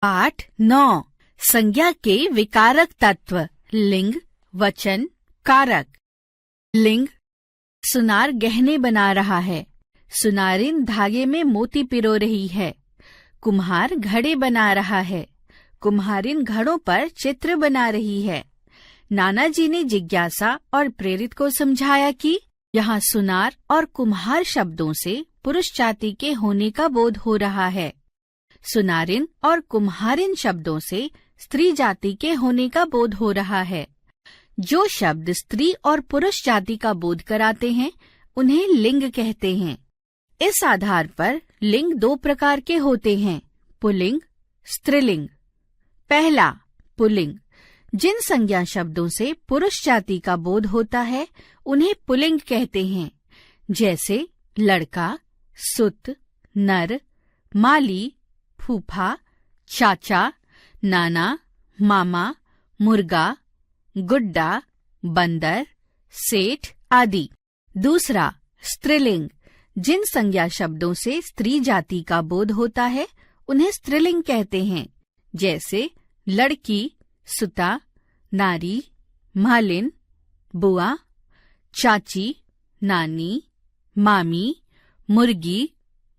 पाठ 9 संज्ञा के विकारक तत्व लिंग, वचन, कारक। लिंग। सुनार गहने बना रहा है। सुनारिन धागे में मोती पिरो रही है। कुम्हार घड़े बना रहा है। कुम्हारिन घड़ों पर चित्र बना रही है। नानाजी ने जिज्ञासा और प्रेरित को समझाया कि यहाँ सुनार और कुम्हार शब्दों से पुरुष जाति के होने का बोध हो रहा है। सुनारिन और कुम्हारिन शब्दों से स्त्री जाति के होने का बोध हो रहा है। जो शब्द स्त्री और पुरुष जाति का बोध कराते हैं उन्हें लिंग कहते हैं। इस आधार पर लिंग दो प्रकार के होते हैं, पुल्लिंग, स्त्रीलिंग। पहला, पुल्लिंग। जिन संज्ञा शब्दों से पुरुष जाति का बोध होता है उन्हें पुल्लिंग कहते हैं, जैसे लड़का, सुत, नर, माली, फूफा, चाचा, नाना, मामा, मुर्गा, गुड्डा, बंदर, सेठ आदि। दूसरा, स्त्रीलिंग। जिन संज्ञा शब्दों से स्त्री जाति का बोध होता है उन्हें स्त्रीलिंग कहते हैं, जैसे लड़की, सुता, नारी, मालिन, बुआ, चाची, नानी, मामी, मुर्गी,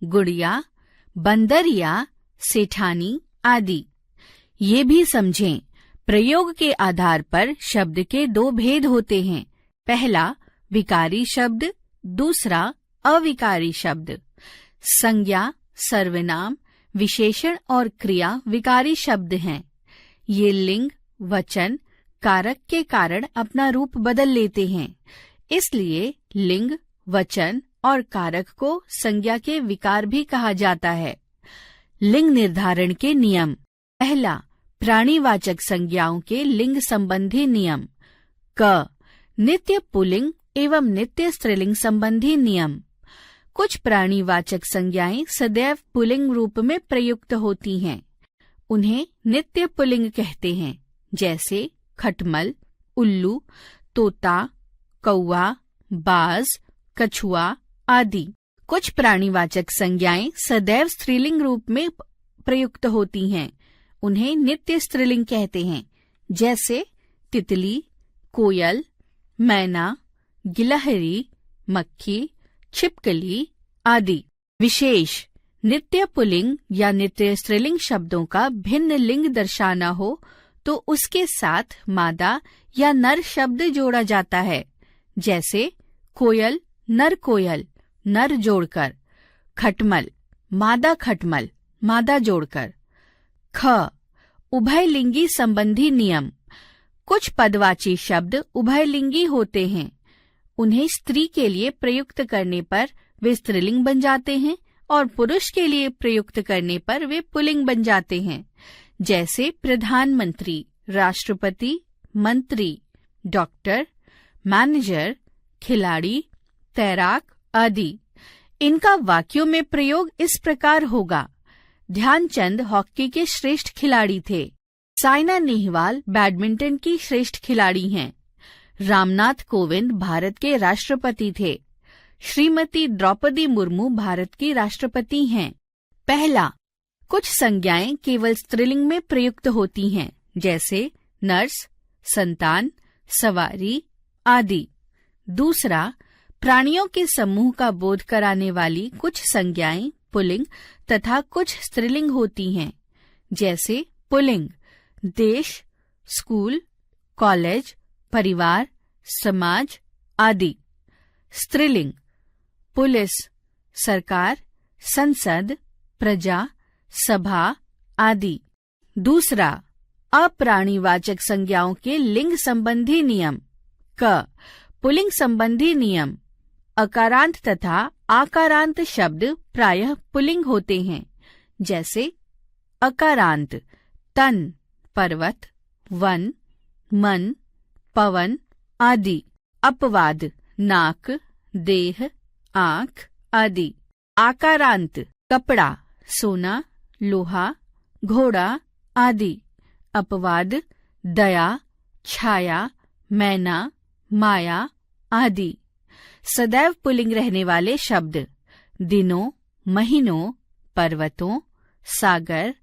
गुड़िया, बंदरिया, सेठानी आदि। ये भी समझें, प्रयोग के आधार पर शब्द के दो भेद होते हैं। पहला, विकारी शब्द, दूसरा अविकारी शब्द। संज्ञा, सर्वनाम, विशेषण और क्रिया विकारी शब्द हैं। ये लिंग, वचन, कारक के कारण अपना रूप बदल लेते हैं। इसलिए लिंग, वचन और कारक को संज्ञा के विकार भी कहा जाता है। लिंग निर्धारण के नियम। पहला, प्राणीवाचक संज्ञाओं के लिंग संबंधी नियम। क, नित्य पुल्लिंग एवं नित्य स्त्रीलिंग संबंधी नियम। कुछ प्राणीवाचक संज्ञाएं सदैव पुल्लिंग रूप में प्रयुक्त होती हैं। उन्हें नित्य पुल्लिंग कहते हैं, जैसे खटमल, उल्लू, तोता, कौवा, बाज, कछुआ आदि। कुछ प्राणीवाचक संज्ञाएं सदैव स्त्रीलिंग रूप में प्रयुक्त होती हैं। उन्हें नित्य स्त्रीलिंग कहते हैं, जैसे तितली, कोयल, मैना, गिलहरी, मक्खी, छिपकली आदि। विशेष नित्य पुल्लिंग या नित्य स्त्रीलिंग शब्दों का भिन्न लिंग दर्शाना हो तो उसके साथ मादा या नर शब्द जोड़ा जाता है, जैसे कोयल, नर कोयल, नर जोड़कर। खटमल, मादा जोड़कर। ख, उभयलिंगी संबंधी नियम। कुछ पदवाची शब्द उभयलिंगी होते हैं। उन्हें स्त्री के लिए प्रयुक्त करने पर वे स्त्रीलिंग बन जाते हैं और पुरुष के लिए प्रयुक्त करने पर वे पुल्लिंग बन जाते हैं, जैसे प्रधानमंत्री, राष्ट्रपति, मंत्री, डॉक्टर, मैनेजर, खिलाड़ी, तैराक आदि। इनका वाक्यों में प्रयोग इस प्रकार होगा। ध्यानचंद हॉकी के श्रेष्ठ खिलाड़ी थे। साइना नेहवाल बैडमिंटन की श्रेष्ठ खिलाड़ी हैं। रामनाथ कोविंद भारत के राष्ट्रपति थे। श्रीमती द्रौपदी मुर्मू भारत की राष्ट्रपति हैं। पहला, कुछ संज्ञाएं केवल स्त्रीलिंग में प्रयुक्त होती हैं, जैसे नर्स, संतान, सवारी आदि। दूसरा, प्राणियों के समूह का बोध कराने वाली कुछ संज्ञाएं पुल्लिंग तथा कुछ स्त्रीलिंग होती हैं, जैसे पुल्लिंग देश, स्कूल, कॉलेज, परिवार, समाज आदि। स्त्रीलिंग पुलिस, सरकार, संसद, प्रजा, सभा आदि। दूसरा, अप्राणीवाचक संज्ञाओं के लिंग संबंधी नियम। क, पुल्लिंग संबंधी नियम। अकारांत तथा आकारांत शब्द प्रायः पुल्लिंग होते हैं, जैसे अकारांत तन, पर्वत, वन, मन, पवन आदि। अपवाद नाक, देह, आँख आदि। आकारांत कपड़ा, सोना, लोहा, घोड़ा आदि। अपवाद दया, छाया, मैना, माया आदि। सदैव पुल्लिंग रहने वाले शब्द दिनों, महीनों, पर्वतों, सागर,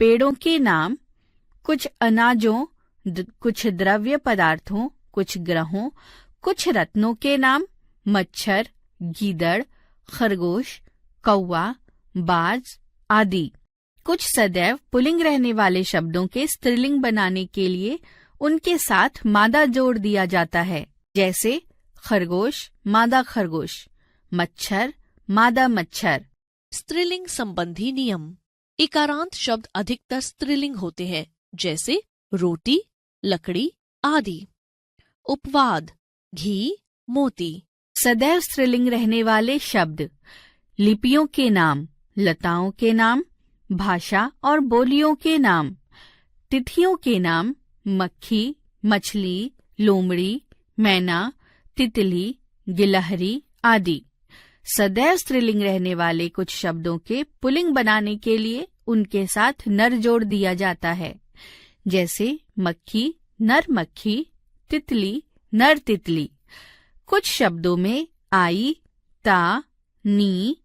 पेड़ों के नाम, कुछ अनाजों, कुछ द्रव्य पदार्थों, कुछ ग्रहों, कुछ रत्नों के नाम, मच्छर, गीदड़, खरगोश, कौवा, बाज आदि। कुछ सदैव पुल्लिंग रहने वाले शब्दों के स्त्रीलिंग बनाने के लिए उनके साथ मादा जोड़ दिया जाता है, जैसे खरगोश मादा खरगोश, मच्छर मादा मच्छर। स्त्रीलिंग संबंधी नियम। इकारांत शब्द अधिकतर स्त्रीलिंग होते हैं, जैसे रोटी, लकड़ी आदि। उपवाद, घी, मोती। सदैव स्त्रीलिंग रहने वाले शब्द, लिपियों के नाम, लताओं के नाम, भाषा और बोलियों के नाम, तिथियों के नाम, मक्खी, मछली, लोमड़ी, मैना, तितली, गिलहरी आदि। सदैव स्त्रीलिंग रहने वाले कुछ शब्दों के पुल्लिंग बनाने के लिए उनके साथ नर जोड़ दिया जाता है, जैसे मक्खी नर मक्खी, तितली नर तितली। कुछ शब्दों में आई, ता, नी,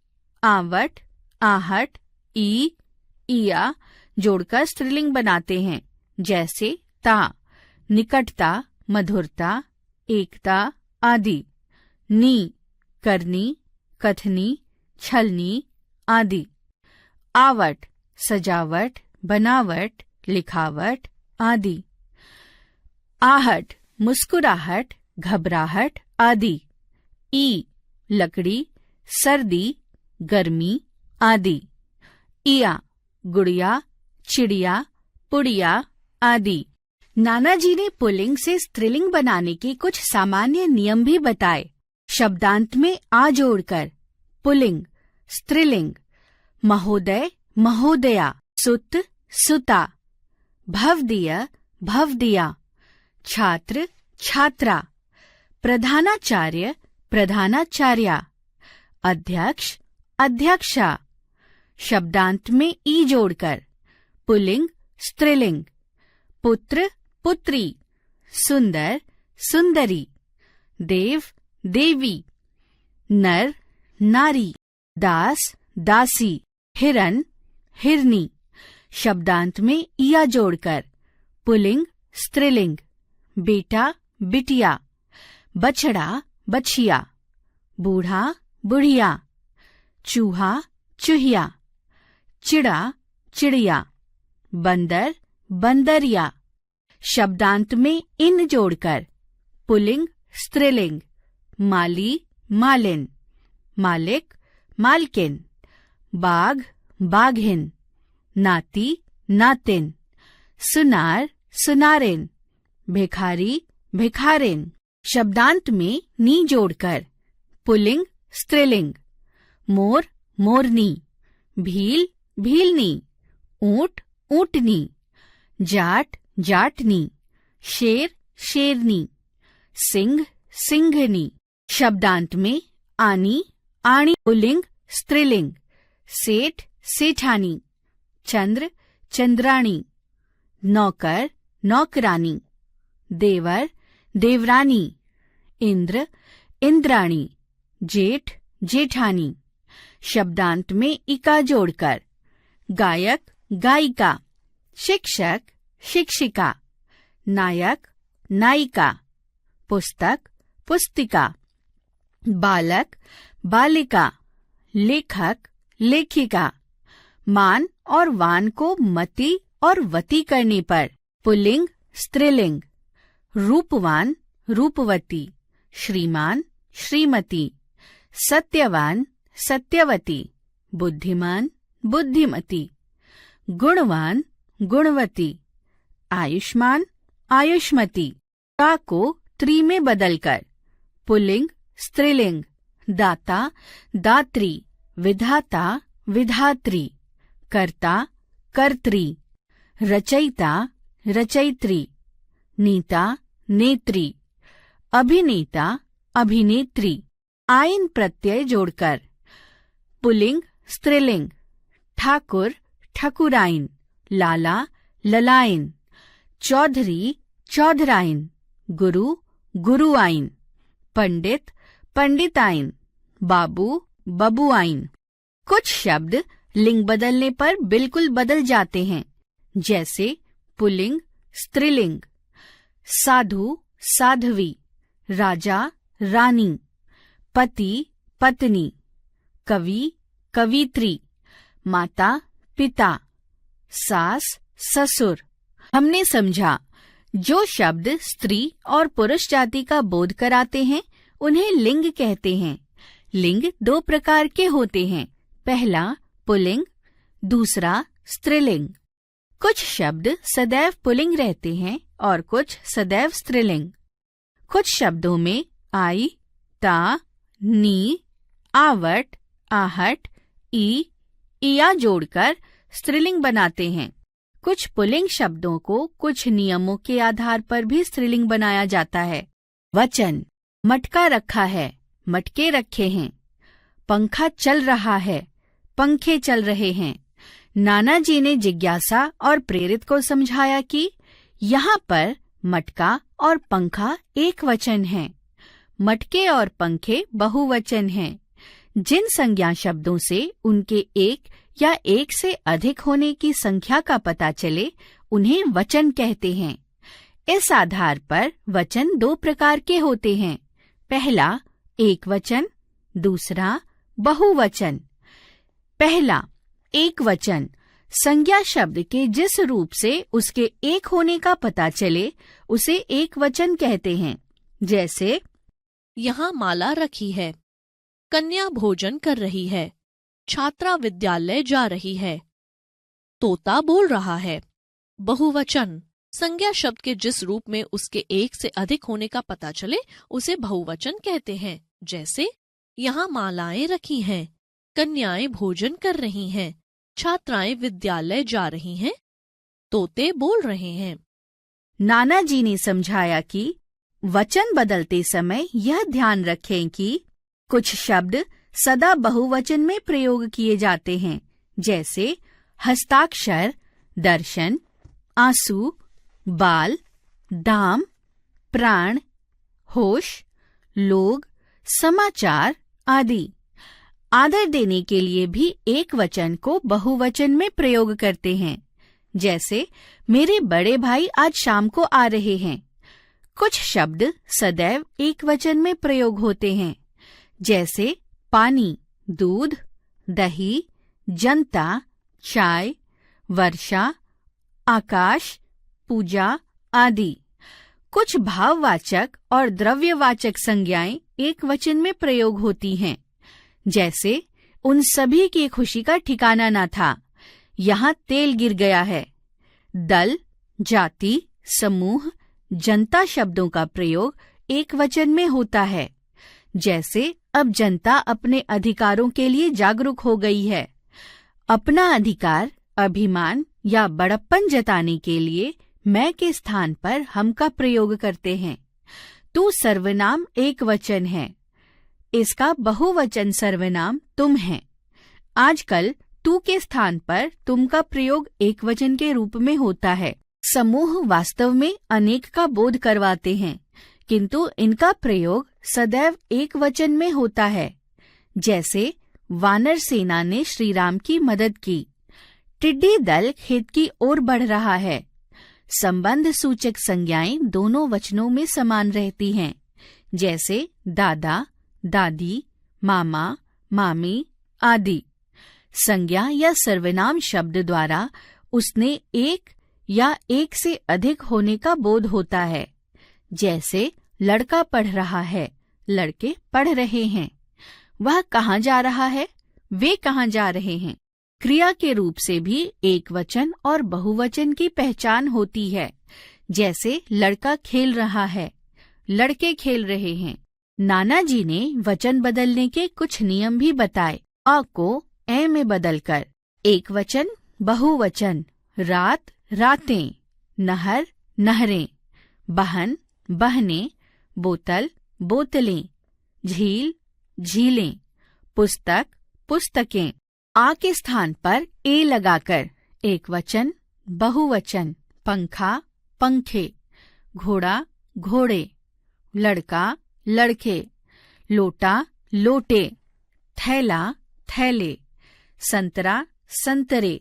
आवट, आहट, ई, इया जोड़कर स्त्रीलिंग बनाते हैं, जैसे ता निकटता, मधुरता, एकता आदि। नी करनी, कथनी, छलनी आदि। आवट सजावट, बनावट, लिखावट आदि। आहट मुस्कुराहट, घबराहट आदि। ई लकड़ी, सर्दी, गर्मी आदि। इया गुड़िया, चिड़िया, पुड़िया आदि। नानाजी ने पुल्लिंग से स्त्रीलिंग बनाने के कुछ सामान्य नियम भी बताए। शब्दांत में आ जोड़कर पुल्लिंग, स्त्रीलिंग। महोदय महोदया, सुत सुता, भवदीय भवदिया, छात्र छात्रा, प्रधानाचार्य प्रधानाचार्या, अध्यक्ष अध्यक्षा। शब्दांत में ई जोड़कर पुल्लिंग, स्त्रीलिंग। पुत्र पुत्री, सुंदर सुंदरी, देव देवी, नर नारी, दास दासी, हिरन हिरनी। शब्दांत में इया जोड़कर पुल्लिंग, स्त्रीलिंग। बेटा बिटिया, बछड़ा बछिया, बूढ़ा बुढ़िया, चूहा चूहिया, चिड़ा चिड़िया, बंदर बंदरिया। शब्दांत में इन जोड़कर पुल्लिंग, स्त्रीलिंग। माली मालिन, मालिक मालकिन, बाघ बाघिन, नाती नातिन, सुनार सुनारिन, भिखारी भिखारिन। शब्दांत में नी जोड़कर पुल्लिंग, स्त्रीलिंग। मोर मोरनी, भील भीलनी, ऊंट ऊंटनी, जाट जाटनी, शेर शेरनी, सिंह सिंघनी। शब्दांत में आनी आणी, पुल्लिंग, स्त्रीलिंग। सेठ सेठानी, चंद्र चंद्राणी, नौकर नौकरानी, देवर देवरानी, इंद्र इंद्राणी, जेठ जेठानी। शब्दांत में इका जोड़कर गायक गायिका, शिक्षक शिक्षिका, नायक नायिका, पुस्तक पुस्तिका, बालक बालिका, लेखक लेखिका। मान और वान को मति और वती करने पर पुल्लिंग, स्त्रीलिंग। रूपवान रूपवती, श्रीमान श्रीमती, सत्यवान सत्यवती, बुद्धिमान बुद्धिमती, गुणवान गुणवती, आयुष्मान आयुष्मती। का को त्री में बदलकर पुल्लिंग, स्त्रीलिंग। दाता दात्री, विधाता विधात्री, कर्ता कर्त्री, रचयिता रचयित्री, नीता नेत्री, अभिनेता अभिनेत्री। आइन प्रत्यय जोड़कर पुल्लिंग, स्त्रीलिंग। ठाकुर ठकुराइन, लाला ललाइन, चौधरी चौधराइन, गुरु गुरुआइन, पंडित पंडिताइन, बाबू बबुआइन। कुछ शब्द लिंग बदलने पर बिल्कुल बदल जाते हैं, जैसे पुल्लिंग स्त्रीलिंग, साधु साध्वी, राजा रानी, पति पत्नी, कवि कवित्री, माता पिता, सास ससुर। हमने समझा जो शब्द स्त्री और पुरुष जाति का बोध कराते हैं उन्हें लिंग कहते हैं। लिंग 2 प्रकार के होते हैं, पहला पुल्लिंग, दूसरा स्त्रीलिंग। कुछ शब्द सदैव पुल्लिंग रहते हैं और कुछ सदैव स्त्रीलिंग। कुछ शब्दों में आई, ता, नी, आवट, आहट, ई, इया जोड़कर स्त्रीलिंग बनाते हैं। कुछ पुल्लिंग शब्दों को कुछ नियमों के आधार पर भी स्त्रीलिंग बनाया जाता है। वचन, मटका रखा है, मटके रखे हैं। पंखा चल रहा है, पंखे चल रहे हैं। नाना जी ने जिज्ञासा और प्रेरित को समझाया कि यहाँ पर मटका और पंखा एक वचन है, मटके और पंखे बहुवचन हैं। जिन संज्ञा शब्दों से उनके एक या एक से अधिक होने की संख्या का पता चले उन्हें वचन कहते हैं। इस आधार पर वचन 2 प्रकार के होते हैं, पहला एक वचन, दूसरा बहुवचन। पहला एक वचन संज्ञा शब्द के जिस रूप से उसके एक होने का पता चले उसे एक वचन कहते हैं। जैसे यहाँ माला रखी है, कन्या भोजन कर रही है, छात्रा विद्यालय जा रही है, तोता बोल रहा है। बहुवचन संज्ञा शब्द के जिस रूप में उसके एक से अधिक होने का पता चले उसे बहुवचन कहते हैं। जैसे यहाँ मालाएं रखी हैं, कन्याएं भोजन कर रही हैं, छात्राएं विद्यालय जा रही हैं, तोते बोल रहे हैं। नाना जी ने समझाया कि वचन बदलते समय यह ध्यान रखें कि कुछ शब्द सदा बहुवचन में प्रयोग किए जाते हैं, जैसे हस्ताक्षर, दर्शन, आंसू, बाल, दाम, प्राण, होश, लोग, समाचार आदि। आदर देने के लिए भी एक वचन को बहुवचन में प्रयोग करते हैं, जैसे मेरे बड़े भाई आज शाम को आ रहे हैं। कुछ शब्द सदैव एक वचन में प्रयोग होते हैं, जैसे पानी, दूध, दही, जनता, चाय, वर्षा, आकाश, पूजा आदि। कुछ भाववाचक और द्रव्यवाचक संज्ञाएं एक वचन में प्रयोग होती हैं, जैसे उन सभी की खुशी का ठिकाना न था, यहाँ तेल गिर गया है। दल, जाति, समूह, जनता शब्दों का प्रयोग एक वचन में होता है, जैसे अब जनता अपने अधिकारों के लिए जागरूक हो गई है। अपना अधिकार, अभिमान या बड़प्पन जताने के लिए मैं के स्थान पर हम का प्रयोग करते हैं। तू सर्वनाम एक वचन है, इसका बहुवचन सर्वनाम तुम है। आजकल तू के स्थान पर तुम का प्रयोग एक वचन के रूप में होता है। समूह वास्तव में अनेक का बोध करवाते हैं, किंतु इनका प्रयोग सदैव एक वचन में होता है। जैसे वानर सेना ने श्री राम की मदद की, टिड्डी दल खेत की ओर बढ़ रहा है। संबंध सूचक संज्ञाएं दोनों वचनों में समान रहती हैं, जैसे दादा, दादी, मामा, मामी आदि। संज्ञा या सर्वनाम शब्द द्वारा उसने एक या एक से अधिक होने का बोध होता है, जैसे लड़का पढ़ रहा है, लड़के पढ़ रहे हैं। वह कहाँ जा रहा है, वे कहाँ जा रहे हैं। क्रिया के रूप से भी एक वचन और बहुवचन की पहचान होती है, जैसे लड़का खेल रहा है, लड़के खेल रहे हैं। नाना जी ने वचन बदलने के कुछ नियम भी बताए। अ को ए में बदलकर एक वचन, बहुवचन, रात, रातें, नहर, नहरें, बहन, बहनें, बोतल, बोतलें, झील, झीलें, पुस्तक, पुस्तकें। आ के स्थान पर ए लगाकर एक वचन, बहुवचन, पंखा, पंखे, घोड़ा, घोड़े, लड़का, लड़के, लोटा, लोटे, थैला, थैले, संतरा, संतरे।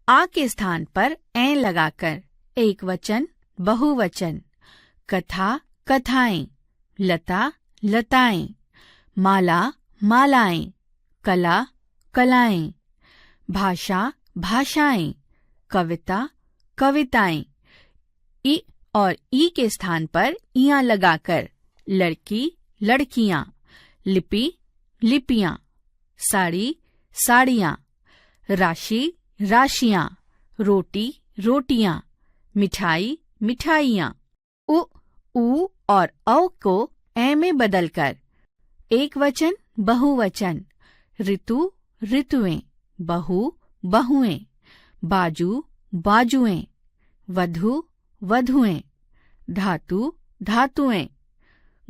आ के स्थान पर ऐ लगाकर एक वचन बहुवचन। कथा कथाएं, लता लताएं, माला मालाएं, कला कलाएं, भाषा भाषाएं, कविता कविताएं। ई और ई के स्थान पर इयां लगाकर लड़की लड़कियां, लिपि लिपियां, साड़ी साड़ियां, राशि राशियां, रोटी रोटियां, मिठाई मिठाइयां। उ और औ को ए में बदलकर एक वचन बहुवचन। ऋतु ऋतुएं, बहू बहुएं, बाजू बाजुएं, वधु वधुएं, धातु धातुएं,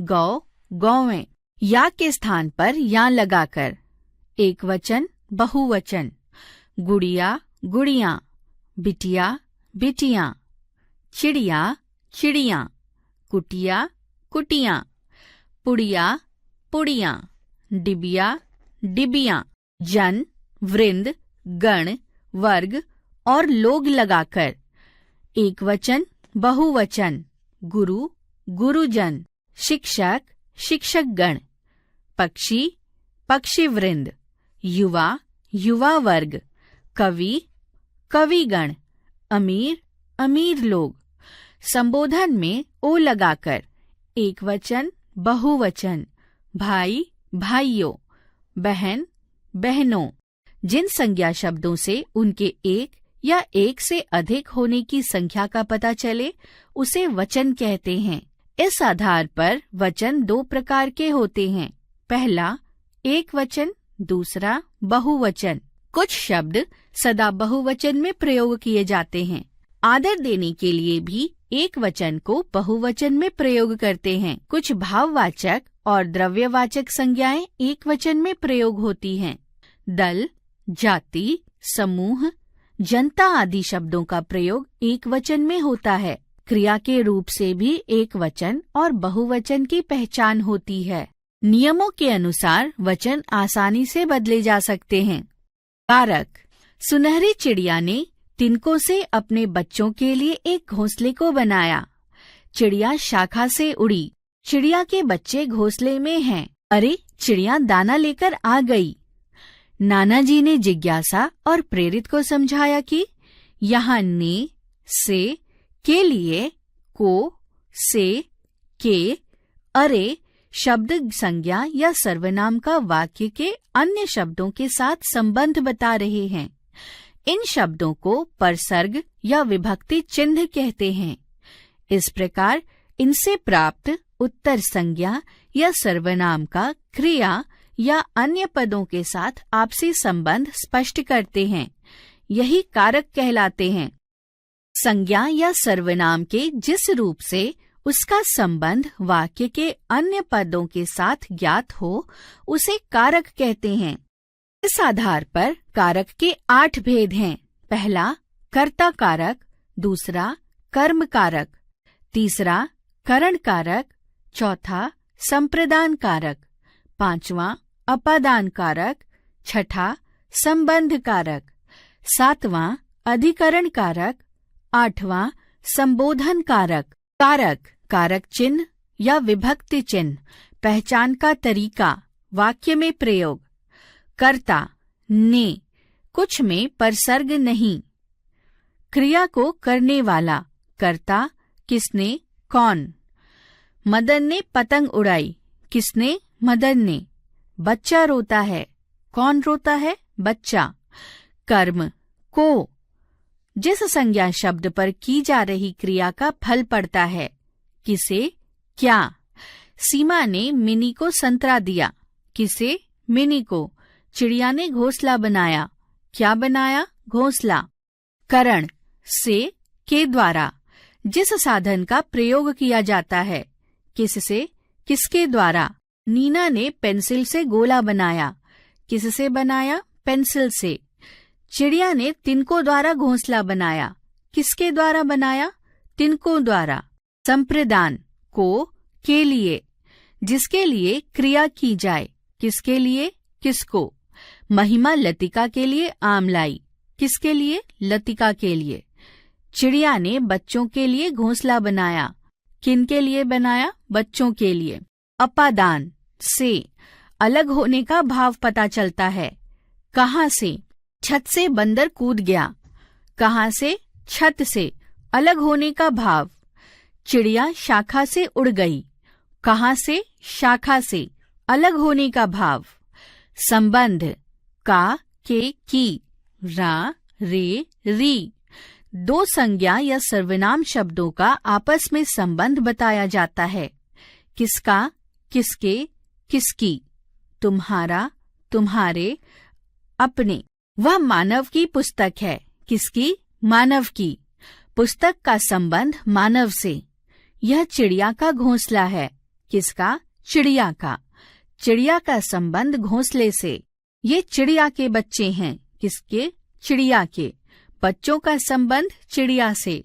गौ गौएं। या के स्थान पर या लगाकर एक वचन बहुवचन। गुड़िया गुड़ियां, बिटिया बिटियां, चिड़िया चिड़ियां, कुटिया कुटियां, पुड़िया पुड़ियां, डिबिया डिबियां। जन वृंद गण वर्ग और लोग लगाकर एक वचन बहुवचन। गुरु गुरुजन, शिक्षक शिक्षकगण, पक्षी पक्षीवृंद, युवा युवा वर्ग, कवि कविगण, अमीर अमीर लोग। संबोधन में ओ लगाकर एक वचन बहुवचन। भाई भाइयों, बहन बहनों। जिन संज्ञा शब्दों से उनके एक या एक से अधिक होने की संख्या का पता चले उसे वचन कहते हैं। इस आधार पर वचन दो प्रकार के होते हैं। पहला एक वचन, दूसरा बहुवचन। कुछ शब्द सदा बहुवचन में प्रयोग किए जाते हैं। आदर देने के लिए भी एक वचन को बहुवचन में प्रयोग करते हैं। कुछ भाववाचक और द्रव्यवाचक संज्ञाएं एक वचन में प्रयोग होती हैं। दल, जाति, समूह, जनता आदि शब्दों का प्रयोग एक वचन में होता है। क्रिया के रूप से भी एक वचन और बहुवचन की पहचान होती है। नियमों के अनुसार वचन आसानी से बदले जा सकते हैं। कारक। सुनहरी चिड़िया ने तिनकों से अपने बच्चों के लिए एक घोंसले को बनाया। चिड़िया शाखा से उड़ी। चिड़िया के बच्चे घोंसले में हैं। अरे, चिड़िया दाना लेकर आ गई। नानाजी ने जिज्ञासा और प्रेरित को समझाया कि यहाँ ने, से, के लिए, को, से, के, अरे शब्द संज्ञा या सर्वनाम का वाक्य के अन्य शब्दों के साथ संबंध बता रहे हैं। इन शब्दों को परसर्ग या विभक्ति चिन्ह कहते हैं। इस प्रकार इनसे प्राप्त उत्तर संज्ञा या सर्वनाम का क्रिया या अन्य पदों के साथ आपसी संबंध स्पष्ट करते हैं। यही कारक कहलाते हैं। संज्ञा या सर्वनाम के जिस रूप से उसका संबंध वाक्य के अन्य पदों के साथ ज्ञात हो उसे कारक कहते हैं। इस आधार पर कारक के 8 भेद हैं। पहला कर्ता कारक, दूसरा कर्म कारक, तीसरा करण कारक, चौथा संप्रदान कारक, पांचवा अपादान कारक, छठा संबंध कारक, सातवां अधिकरण कारक, आठवां संबोधन कारक। कारक, कारक चिन्ह या विभक्ति चिन्ह, पहचान का तरीका, वाक्य में प्रयोग। कर्ता, ने, कुछ में परसर्ग नहीं। क्रिया को करने वाला, कर्ता, किसने, कौन। मदन ने पतंग उड़ाई, किसने, मदन ने। बच्चा रोता है, कौन रोता है, बच्चा। कर्म, को, जिस संज्ञा शब्द पर की जा रही क्रिया का फल पड़ता है। किसे, क्या। सीमा ने मिनी को संतरा दिया, किसे, मिनी को। चिड़िया ने घोंसला बनाया, क्या बनाया, घोंसला। करण, से, के द्वारा, जिस साधन का प्रयोग किया जाता है। किससे, किसके द्वारा। नीना ने पेंसिल से गोला बनाया, किससे बनाया, पेंसिल से। चिड़िया ने तिनकों द्वारा घोंसला बनाया, किसके द्वारा बनाया, तिनकों द्वारा। संप्रदान, को, के लिए, जिसके लिए क्रिया की जाए। किसके लिए, किसको। महिमा लतिका के लिए आम लाई, किसके लिए? लतिका के लिए। चिड़िया ने बच्चों के लिए घोंसला बनाया। किन के लिए बनाया? बच्चों के लिए। अपादान से अलग होने का भाव पता चलता है। कहाँ से? छत से बंदर कूद गया। कहाँ से? छत से। अलग होने का भाव। चिड़िया शाखा से उड़ गई। कहाँ से? शाखा से। अलग होने का भाव। संबंध का, के, की, रा, रे, री। दो संज्ञा या सर्वनाम शब्दों का आपस में संबंध बताया जाता है। किसका? किसके, किसकी। तुम्हारा, तुम्हारे, अपने। वह मानव की पुस्तक है। किसकी? मानव की। पुस्तक का संबंध मानव से। यह चिड़िया का घोंसला है। किसका? चिड़िया का। चिड़िया का संबंध घोंसले से। ये चिड़िया के बच्चे हैं। किसके? चिड़िया के। बच्चों का संबंध चिड़िया से।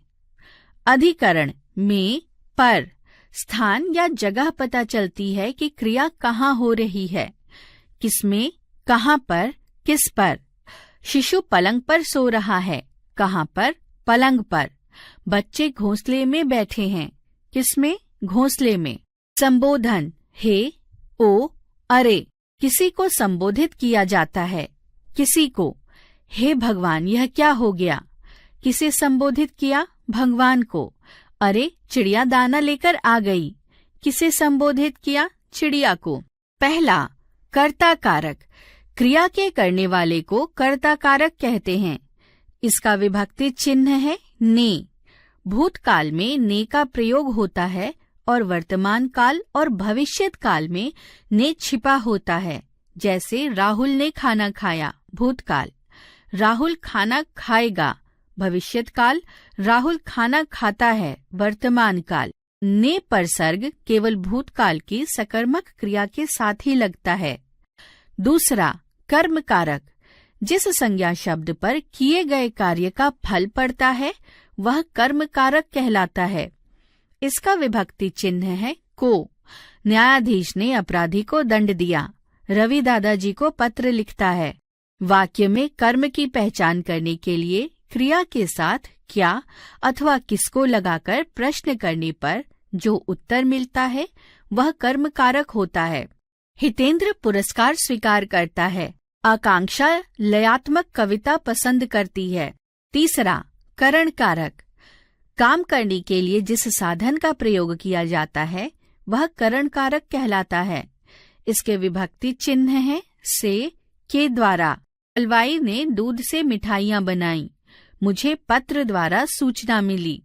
अधिकरण में, पर, स्थान या जगह पता चलती है कि क्रिया कहाँ हो रही है। किसमें? कहाँ पर, किस पर। शिशु पलंग पर सो रहा है। कहाँ पर? पलंग पर। बच्चे घोंसले में बैठे हैं। किसमें? घोंसले में। संबोधन हे, ओ, अरे। किसी को संबोधित किया जाता है। किसी को। हे भगवान, यह क्या हो गया? किसे संबोधित किया? भगवान को। अरे, चिड़िया दाना लेकर आ गई। किसे संबोधित किया? चिड़िया को। पहला, कर्ता कारक। क्रिया के करने वाले को कर्ता कारक कहते हैं। इसका विभक्ति चिन्ह है ने। भूतकाल में ने का प्रयोग होता है और वर्तमान काल और भविष्यत काल में ने छिपा होता है। जैसे राहुल ने खाना खाया, भूतकाल। राहुल खाना खाएगा, भविष्यत काल। राहुल खाना खाता है, वर्तमान काल। ने परसर्ग केवल भूतकाल की सकर्मक क्रिया के साथ ही लगता है। दूसरा, कर्म कारक। जिस संज्ञा शब्द पर किए गए कार्य का फल पड़ता है वह कर्म कारक कहलाता है। इसका विभक्ति चिन्ह है को। न्यायाधीश ने अपराधी को दंड दिया। रवि दादाजी को पत्र लिखता है। वाक्य में कर्म की पहचान करने के लिए क्रिया के साथ क्या अथवा किसको लगाकर प्रश्न करने पर जो उत्तर मिलता है वह कर्म कारक होता है। हितेंद्र पुरस्कार स्वीकार करता है। आकांक्षा लयात्मक कविता पसंद करती है। तीसरा, करण कारक। काम करने के लिए जिस साधन का प्रयोग किया जाता है वह करण कारक कहलाता है। इसके विभक्ति चिन्ह है से, के द्वारा। हलवाई ने दूध से मिठाइयाँ बनाई। मुझे पत्र द्वारा सूचना मिली।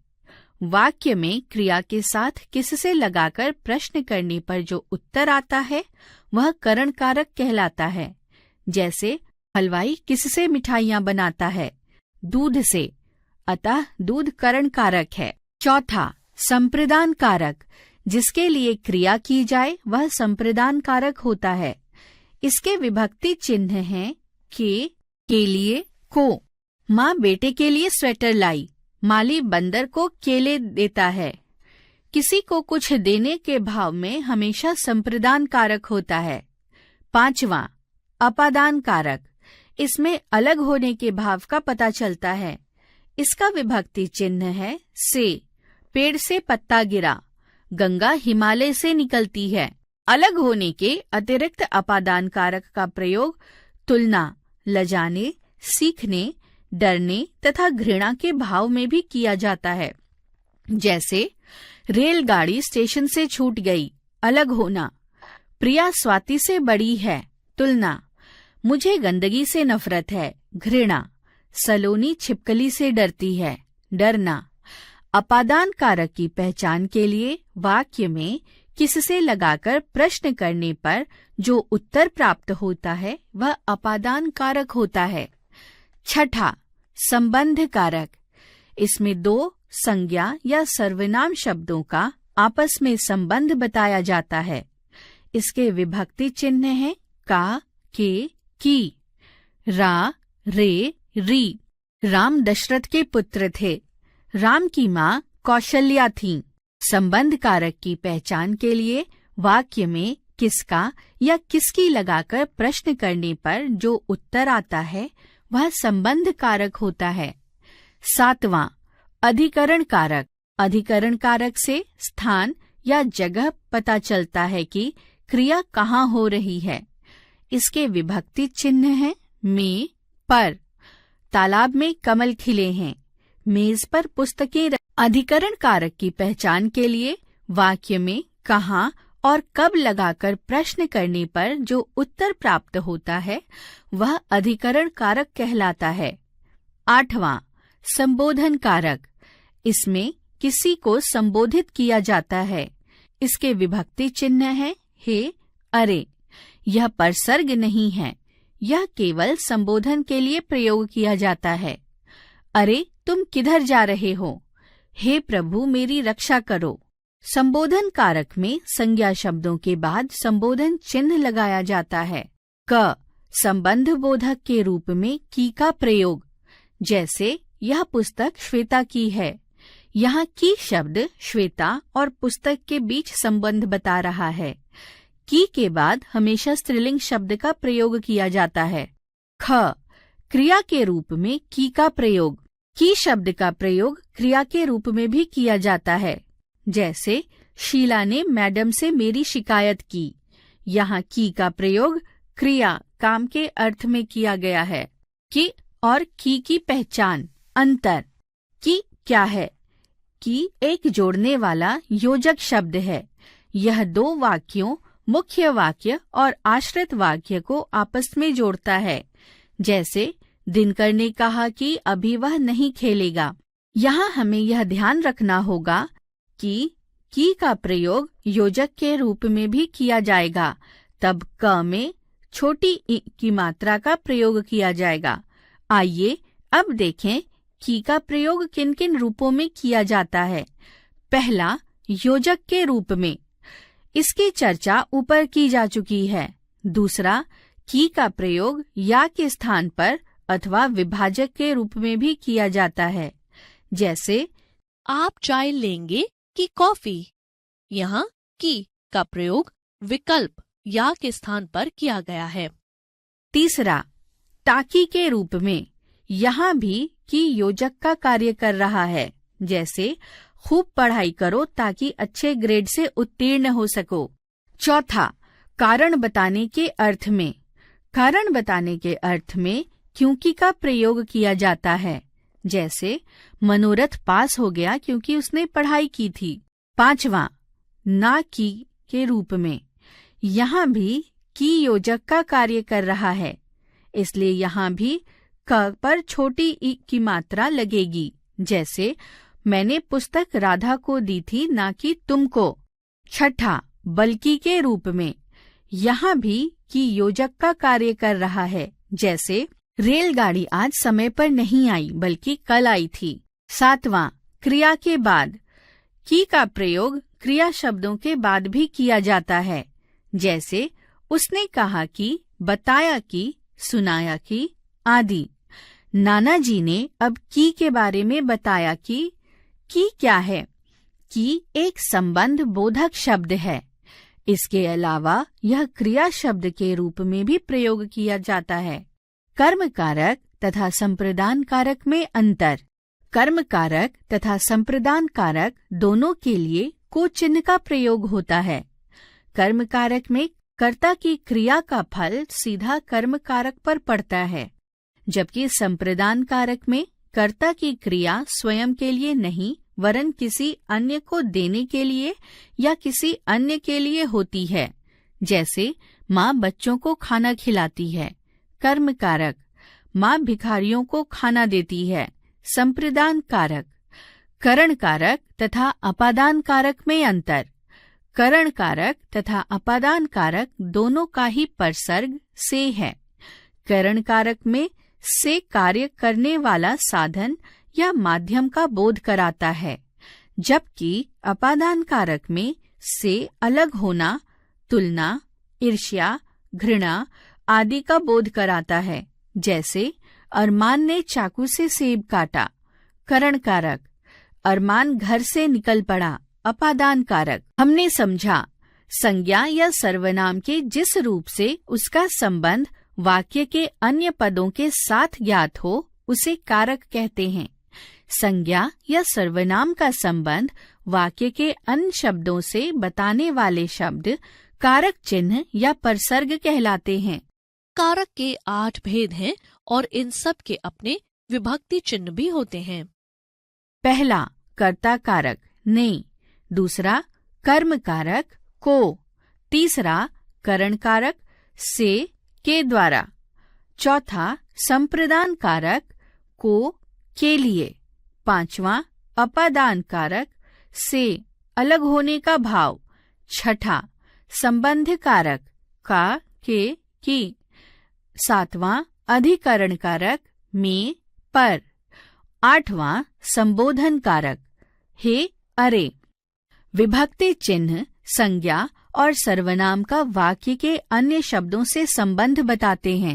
वाक्य में क्रिया के साथ किससे लगाकर प्रश्न करने पर जो उत्तर आता है वह करण कारक कहलाता है। जैसे हलवाई किससे मिठाइयाँ बनाता है? दूध से। अतः दूध करण कारक है। चौथा, संप्रदान कारक। जिसके लिए क्रिया की जाए वह संप्रदान कारक होता है। इसके विभक्ति चिन्ह हैं के लिए, को। माँ बेटे के लिए स्वेटर लाई। माली बंदर को केले देता है। किसी को कुछ देने के भाव में हमेशा संप्रदान कारक होता है। पांचवा, अपादान कारक। इसमें अलग होने के भाव का पता चलता है। इसका विभक्ति चिन्ह है से। पेड़ से पत्ता गिरा। गंगा हिमालय से निकलती है। अलग होने के अतिरिक्त अपादान कारक का प्रयोग तुलना, लजाने, सीखने, डरने तथा घृणा के भाव में भी किया जाता है। जैसे रेलगाड़ी स्टेशन से छूट गई, अलग होना। प्रिया स्वाति से बड़ी है, तुलना। मुझे गंदगी से नफरत है, घृणा। सलोनी छिपकली से डरती है, डरना। अपादान कारक की पहचान के लिए वाक्य में किससे लगाकर प्रश्न करने पर जो उत्तर प्राप्त होता है वह अपादान कारक होता है। छठा, संबंध कारक। इसमें दो संज्ञा या सर्वनाम शब्दों का आपस में संबंध बताया जाता है। इसके विभक्ति चिन्ह हैं का, के, की। रा, रे, री। राम दशरथ के पुत्र थे। राम की माँ कौशल्या थीं। संबंध कारक की पहचान के लिए वाक्य में किसका या किसकी लगाकर प्रश्न करने पर जो उत्तर आता है वह संबंध कारक होता है। 7वां, अधिकरण कारक। अधिकरण कारक से स्थान या जगह पता चलता है कि क्रिया कहाँ हो रही है। इसके विभक्ति चिन्ह हैं में, पर। तालाब में कमल खिले हैं, मेज पर पुस्तकें। अधिकरण कारक की पहचान के लिए वाक्य में कहाँ और कब लगाकर प्रश्न करने पर जो उत्तर प्राप्त होता है वह अधिकरण कारक कहलाता है। 8वां, संबोधन कारक। इसमें किसी को संबोधित किया जाता है। इसके विभक्ति चिन्ह है हे, अरे। यह परसर्ग नहीं है, यह केवल संबोधन के लिए प्रयोग किया जाता है। अरे तुम किधर जा रहे हो? हे प्रभु मेरी रक्षा करो। संबोधन कारक में संज्ञा शब्दों के बाद संबोधन चिन्ह लगाया जाता है। क, संबंध बोधक के रूप में की का प्रयोग। जैसे यह पुस्तक श्वेता की है। यहाँ की शब्द श्वेता और पुस्तक के बीच संबंध बता रहा है। की के बाद हमेशा स्त्रीलिंग शब्द का प्रयोग किया जाता है। ख, क्रिया के रूप में की का प्रयोग। की शब्द का प्रयोग क्रिया के रूप में भी किया जाता है। जैसे शीला ने मैडम से मेरी शिकायत की। यहाँ की का प्रयोग क्रिया काम के अर्थ में किया गया है। की और की पहचान। अंतर। की क्या है? की एक जोड़ने वाला योजक शब्द है। यह दो वाक्यों, मुख्य वाक्य और आश्रित वाक्य को आपस में जोड़ता है। जैसे दिनकर ने कहा कि अभी वह नहीं खेलेगा। यहाँ हमें यह ध्यान रखना होगा कि की का प्रयोग योजक के रूप में भी किया जाएगा, तब क में छोटी ई की मात्रा का प्रयोग किया जाएगा। आइए अब देखें की का प्रयोग किन किन रूपों में किया जाता है। पहला, योजक के रूप में। इसकी चर्चा ऊपर की जा चुकी है। दूसरा, की का प्रयोग या के स्थान पर अथवा विभाजक के रूप में भी किया जाता है। जैसे आप चाय लेंगे कि कॉफी? यहाँ की का प्रयोग विकल्प या के स्थान पर किया गया है। तीसरा, ताकि के रूप में। यहाँ भी की योजक का कार्य कर रहा है। जैसे खूब पढ़ाई करो ताकि अच्छे ग्रेड से उत्तीर्ण हो सको। चौथा, कारण बताने के अर्थ में। कारण बताने के अर्थ में क्योंकि का प्रयोग किया जाता है। जैसे मनोरथ पास हो गया क्योंकि उसने पढ़ाई की थी। पांचवा, ना की के रूप में। यहाँ भी की योजक का कार्य कर रहा है, इसलिए यहाँ भी क पर छोटी ई की मात्रा लगेगी। जैसे मैंने पुस्तक राधा को दी थी, ना कि तुमको। छठा, बल्कि के रूप में। यहाँ भी की योजक का कार्य कर रहा है। जैसे रेलगाड़ी आज समय पर नहीं आई बल्कि कल आई थी। सातवां, क्रिया के बाद। की का प्रयोग क्रिया शब्दों के बाद भी किया जाता है। जैसे उसने कहा कि, बताया कि, सुनाया कि आदि। नाना जी ने अब की के बारे में बताया कि की क्या है? की एक संबंध बोधक शब्द है। इसके अलावा यह क्रिया शब्द के रूप में भी प्रयोग किया जाता है। कर्म कारक तथा संप्रदान कारक में अंतर। कर्म कारक तथा संप्रदान कारक दोनों के लिए को चिन्ह का प्रयोग होता है। कर्म कारक में कर्ता की क्रिया का फल सीधा कर्म कारक पर पड़ता है, जबकि संप्रदान कारक में कर्ता की क्रिया स्वयं के लिए नहीं वरन किसी अन्य को देने के लिए या किसी अन्य के लिए होती है। जैसे माँ बच्चों को खाना खिलाती है, कर्म कारक। माँ भिखारियों को खाना देती है, संप्रदान कारक। करण कारक तथा अपादान कारक में अंतर। करण कारक तथा अपादान कारक दोनों का ही परसर्ग से है। करण कारक में से कार्य करने वाला साधन या माध्यम का बोध कराता है, जबकि अपादान कारक में से अलग होना, तुलना, ईर्ष्या, घृणा आदि का बोध कराता है। जैसे अरमान ने चाकू से सेब काटा, करण कारक। अरमान घर से निकल पड़ा, अपादान कारक। हमने समझा संज्ञा या सर्वनाम के जिस रूप से उसका संबंध वाक्य के अन्य पदों के साथ ज्ञात हो उसे कारक कहते हैं। संज्ञा या सर्वनाम का संबंध वाक्य के अन्य शब्दों से बताने वाले शब्द कारक चिन्ह या परसर्ग कहलाते हैं। कारक के 8 भेद हैं और इन सब के अपने विभक्ति चिन्ह भी होते हैं। पहला कर्ता कारक ने, दूसरा कर्म कारक को, तीसरा करण कारक से के द्वारा, चौथा संप्रदान कारक को के लिए, पांचवा अपादान कारक से अलग होने का भाव, छठा संबंध कारक का के की, सातवां अधिकरण कारक में पर, आठवां संबोधन कारक हे अरे। विभक्ति चिन्ह संज्ञा और सर्वनाम का वाक्य के अन्य शब्दों से संबंध बताते हैं।